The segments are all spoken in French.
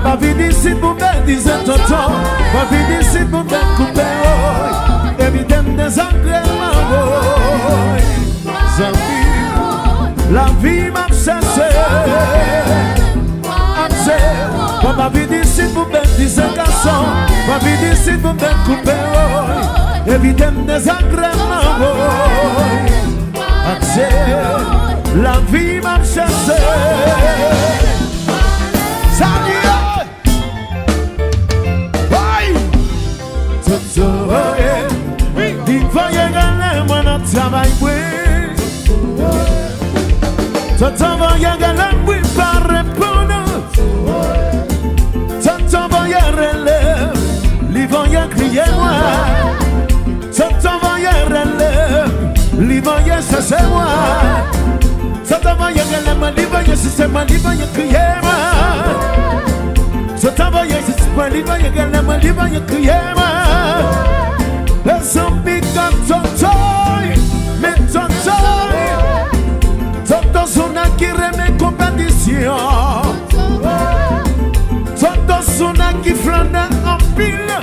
Ma vie d'ici pour me disait tonton, ma vie d'ici pour me couper, évidemment des agréments, la vie m'a cessé, ma vie d'ici pour me disait garçon, ma vie d'ici pour me couper, évidemment des agréments, la vie m'a cessé. Travail Tonton voyage à la oui par répondre Tonton voyage relève L'Ivoirien crier moi Tonton voyage relève L'Ivoirien ça c'est moi Tonton voyage relève L'Ivoirien si c'est moi L'Ivoirien crier moi Tonton voyage si c'est moi L'Ivoirien relève L'Ivoirien crier moi Les zombies comme Tonton mais Tonton Sona qui remet compétition Tonton Sona qui flâne en pile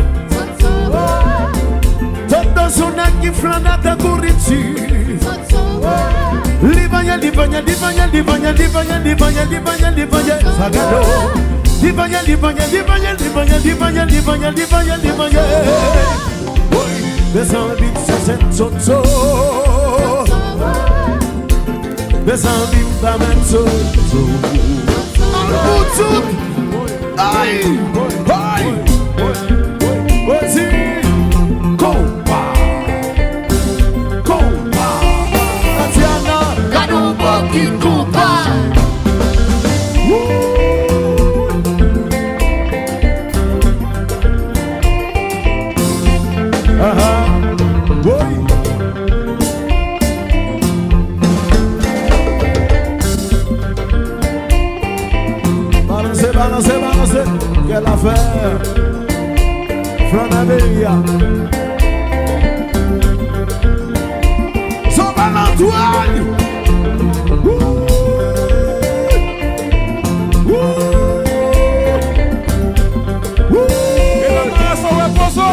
Tonton Sona qui flâne à ta nourriture Livanya Sagado Livanya Les envies c'est Tonton Les envies pas mettre en boutique. Aïe, aïe, vas-y, compa, Tatiana, Kanubo qui compa. Balancez, quelle affaire Flanaveria Sauve l'Antoine Et la main sur le poisson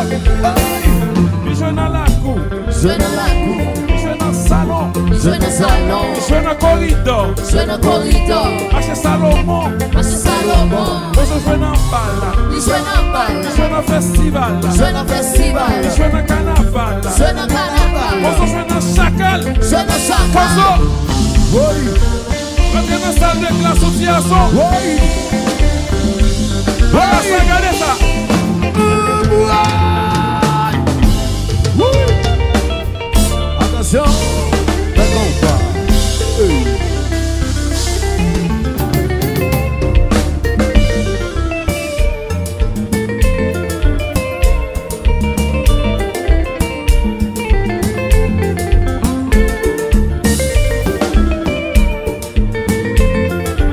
je dans la cour Je dans la cour Je dans le salon Je dans le salon Je dans le corridor Je dans le corridor Ache Salomon Ache Salomon Je joue dans balle Il joue dans balle Je joue dans festival Je joue dans festival Je joue dans carnaval Je joue dans carnaval Je joue dans chacal Je joue dans chacal Poisson oui Rentrez dans la salle de classe au Tiasson oui Regardez ça Attention, le compas.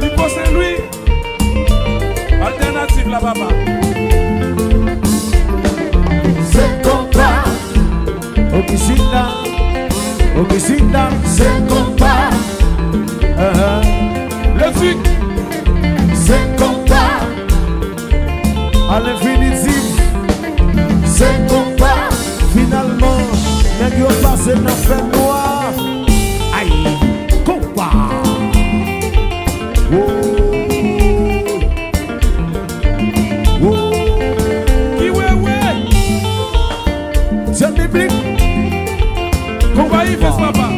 Nico Saint-Louis Alternative la papa C'est compas. Opisina, c'est compas. Le truc C'est compas. À l'infinitif, c'est compas. Finalement, les gars passent dans le fait noir. Aïe, compas. Oh. Qui ouais C'est biblique. Combat Yves papa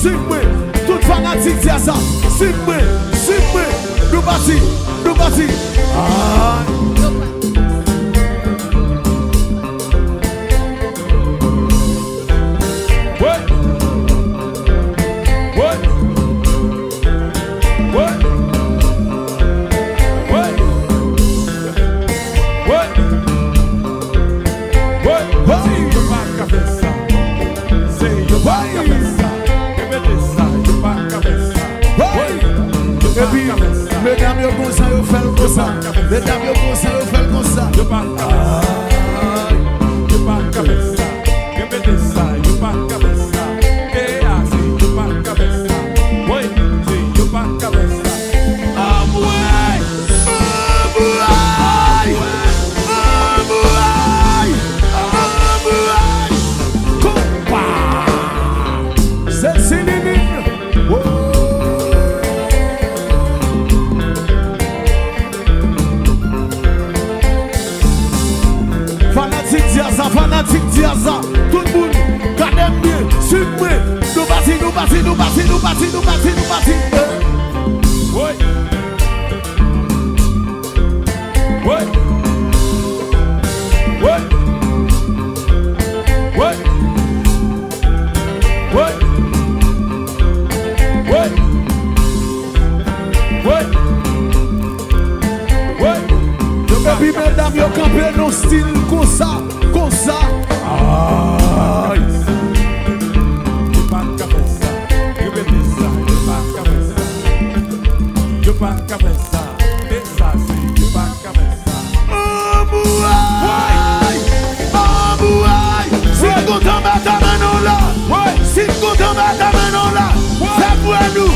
Simwe, tout fanatique dit ça. Simwe, nous bâtis. Ah. Mesdames, yo comme ça, yo fait comme ça. Mesdames, yo comme ça, yo fait comme ça. Yo pas cabeça, yo bedeça, yo pas cabeça. É assim, yo pas cabeça. Oi, sim, yo pas cabeça. Amuai, compa. C'est Céline. Fanatique Diaza, tout le monde, cadem bien, suivez, nous bâtis. Oi, et puis mesdames, yo campé nos style comme ça. Aïe. yo pas cabeça, yo bedeça, yo pas cabeça. Yo pas cabeça, essa sim, yo pas cabeça. Amuai. Si content mettre ta main là. Si content mettre ta main là. Fais pour nous.